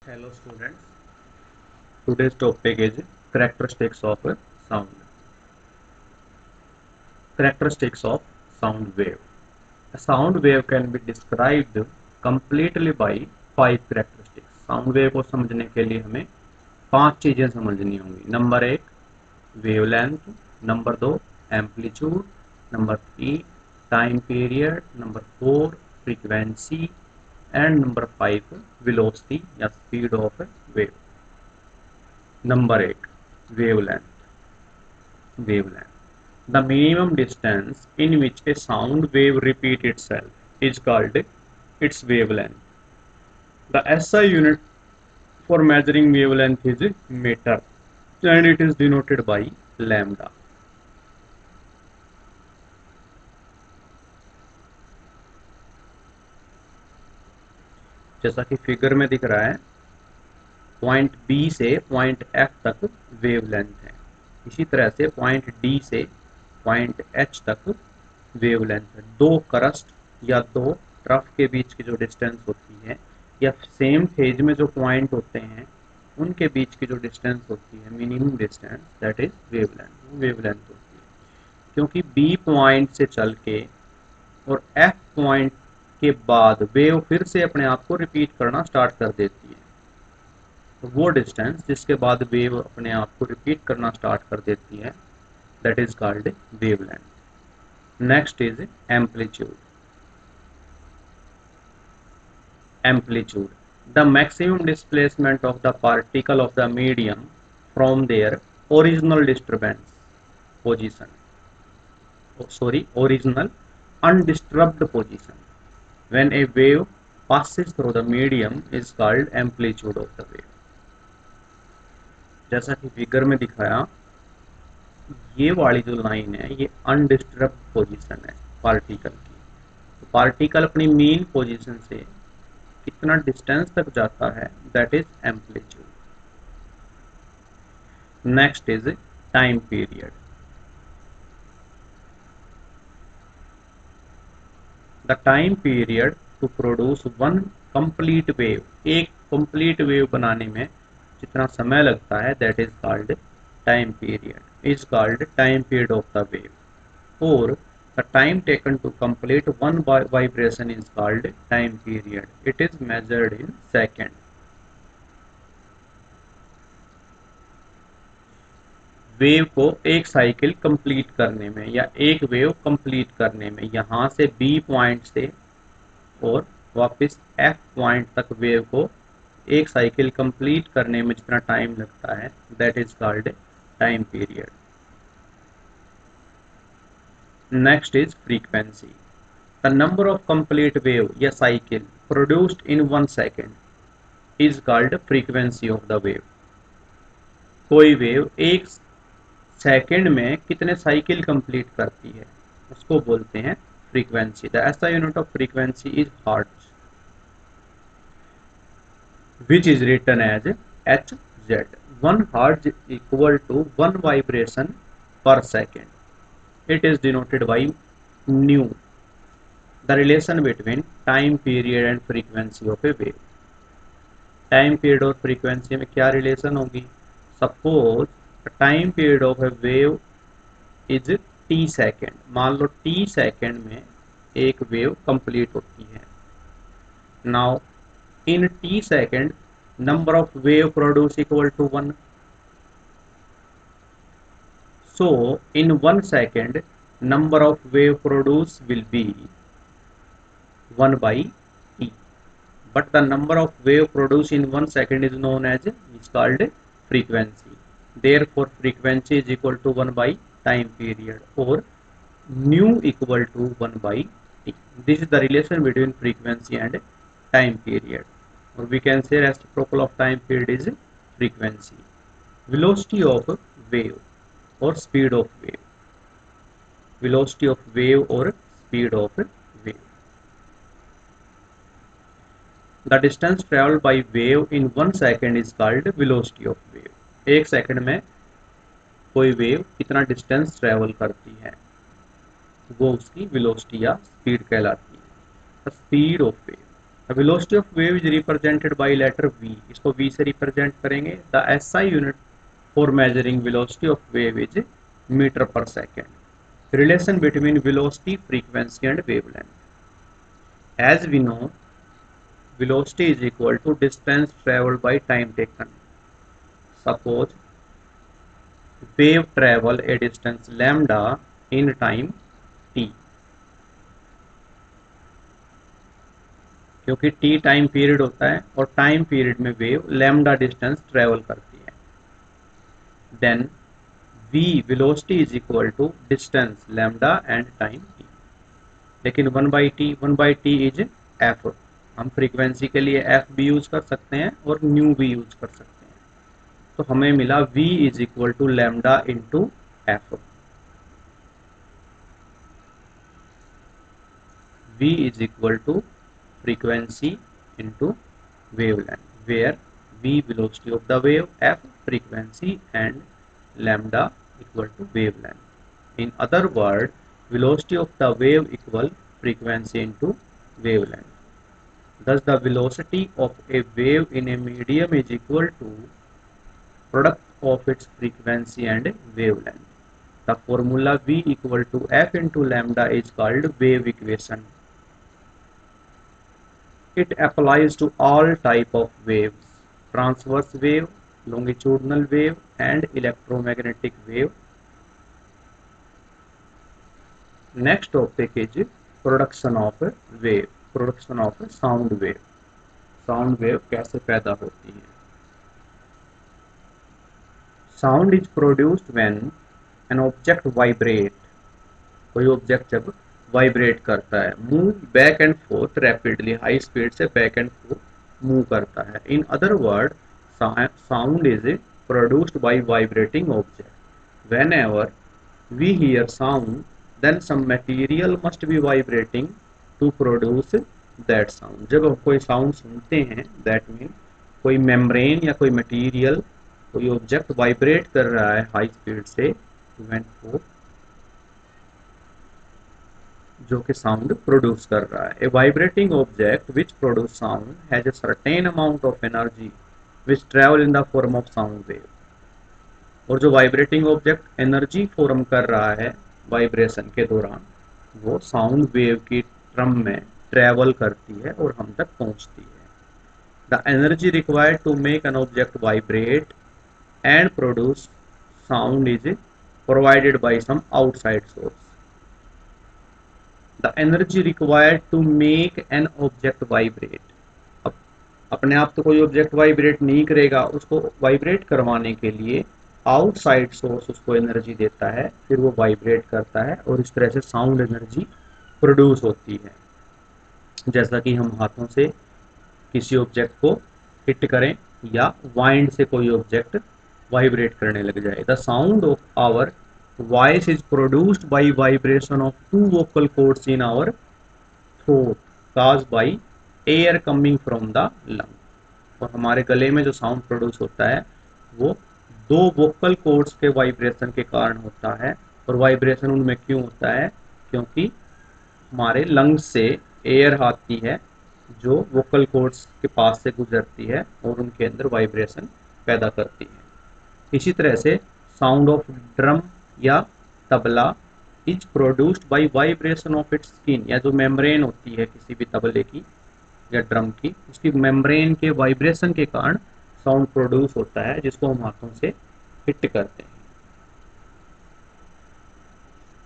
Hello students, today's topic is characteristics of sound. Characteristics of sound wave. A sound wave can be described completely by five characteristics. Sound wave को समझने के लिए हमें पांच चीजें समझनी होंगी. नंबर एक वेवलेंथ, नंबर दो amplitude, number three time period, number four frequency and number five velocity या स्पीड ऑफ वेव. नंबर एक wavelength. The minimum distance in which a sound wave repeats itself is called its wavelength. The SI unit for measuring wavelength is meter and it is denoted by lambda. जैसा कि figure में दिख रहा है, point B से point F तक wavelength है. इसी तरह से पॉइंट डी से पॉइंट एच तक वेवलेंथ है. दो क्रस्ट या दो ट्रफ के बीच की जो डिस्टेंस होती है या सेम फेज में जो पॉइंट होते हैं उनके बीच की जो डिस्टेंस होती है, minimum distance, that is wavelength होती है. क्योंकि बी पॉइंट से चल के और एफ पॉइंट के बाद वेव फिर से अपने आप को रिपीट करना स्टार्ट कर देती है, तो वो डिस्टेंस जिसके बाद वेव अपने आप को रिपीट करना स्टार्ट कर देती है, that is called wavelength. Next is amplitude. Amplitude, the maximum displacement of the particle of the medium from their original disturbance position. Original undisturbed position. When a wave passes through the medium is called amplitude of the wave. जैसा कि figure में दिखाया, ये वाली जो line है ये undisturbed position है पार्टिकल की. तो पार्टिकल अपनी मेन पोजीशन से कितना डिस्टेंस तक जाता है, that is amplitude. Next is time period. The time period to produce one complete wave. एक कंप्लीट वेव बनाने में जितना समय लगता है, that is called time period. Is called time period of the wave. और the time taken to complete one vibration is called time period. It is measured in second. Wave को एक cycle complete करने में या एक wave complete करने में, यहाँ से बी पॉइंट से और वापस एफ पॉइंट तक वेव को एक साइकिल कंप्लीट करने में जितना टाइम लगता है, that is called time period. Next is frequency. The number of complete wave या cycle produced in 1 second is called frequency of the wave. कोई वेव एक सेकेंड में कितने साइकिल कंप्लीट करती है उसको बोलते हैं frequency. The SI unit of frequency is hertz, which is written as Hz. 1 hertz equal to 1 vibration per second. It is denoted by nu. The relation between time period and frequency of a wave. Time period और frequency में क्या relation होगी? Suppose time period of A wave is T second. मान लो T second में एक wave complete होती है. Now in t second, number of wave produced equal to 1. So in 1 second, number of wave produced will be 1 by t. But the number of wave produced in 1 second is known as, is called frequency. Therefore frequency is equal to 1 by time period, or nu equal to 1 by t. This is the relation between frequency and time period. Or we can say reciprocal of time period is frequency. Velocity of wave or speed of wave. Velocity of wave or speed of wave. The distance traveled by wave in 1 second is called velocity of wave. एक second में कोई wave कितना distance travel करती है वो उसकी velocity या speed कहलाती है. The speed of wave. Velocity of wave is represented by letter v, इसको v से रिप्रेजेंट करेंगे। The SI unit for measuring velocity of wave is metre per second. Relation between velocity, frequency and wavelength. As we know, velocity is equal to distance traveled by time taken. Suppose wave travel a distance lambda in time t, क्योंकि t time period होता है और time period में wave lambda distance travel करती है। Then v velocity is equal to distance lambda and time t, लेकिन 1/t is f। हम frequency के लिए f भी यूज कर सकते हैं और न्यू भी यूज कर सकते हैं। तो हमें मिला v is equal to lambda into F. v is equal to frequency into wavelength, where v velocity of the wave, f frequency, and lambda equal to wavelength. In other word, velocity of the wave equal frequency into wavelength. Thus the velocity of a wave in a medium is equal to product of its frequency and wavelength. The formula v equal to f into lambda is called wave equation. It applies to all type of waves: transverse wave, longitudinal wave, and electromagnetic wave. Next topic is production of wave, production of sound wave. Sound wave कैसे पैदा होती है? Sound is produced when an object vibrate, कोई object जब vibrate करता है, move back and forth rapidly, high speed से back and forth move करता है। In other word, sound is produced by vibrating object. Whenever we hear sound, then some material must be vibrating to produce that sound. जब हम कोई sound सुनते हैं, that mean कोई membrane या कोई मटेरियल, कोई ऑब्जेक्ट वाइब्रेट कर रहा है हाई स्पीड से टू एंड फोर, जो कि साउंड प्रोड्यूस कर रहा है। A vibrating object which produce sound has a certain amount of energy which travel in the form of sound wave. और जो वाइब्रेटिंग ऑब्जेक्ट एनर्जी फॉर्म कर रहा है वाइब्रेशन के दौरान, वो साउंड वेव की टर्म में ट्रेवल करती है और हम तक पहुंचती है। The energy required to make an object vibrate and produce sound is provided by some outside source. The energy required to make an object vibrate, अब अपने आप तो कोई ऑब्जेक्ट वाइब्रेट नहीं करेगा, उसको वाइब्रेट करवाने के लिए आउटसाइड सोर्स उसको एनर्जी देता है, फिर वो वाइब्रेट करता है और इस तरह से साउंड एनर्जी प्रोड्यूस होती है। जैसा कि हम हाथों से किसी ऑब्जेक्ट को हिट करें या वाइंड से कोई ऑब्जेक्ट वाइब्रेट करने लग जाए। The sound of our voice is produced by vibration of two vocal cords in our throat caused by air coming from the lung. और हमारे गले में जो साउंड प्रोड्यूस होता है वो दो वोकल कॉर्ड्स के वाइब्रेशन के कारण होता है। और वाइब्रेशन उनमें क्यों होता है? क्योंकि हमारे लंग्स से एयर आती है जो वोकल कॉर्ड्स के पास से गुजरती है और उनके अंदर वाइब्रेशन पैदा करती है। इसी तरह से साउंड ऑफ ड्रम या tabla is produced by vibration of its skin, या जो मेम्ब्रेन होती है किसी भी तबले की या ड्रम की, उसकी मेम्ब्रेन के वाइब्रेशन के कारण साउंड प्रोड्यूस होता है, जिसको हम हाथों से हिट करते हैं।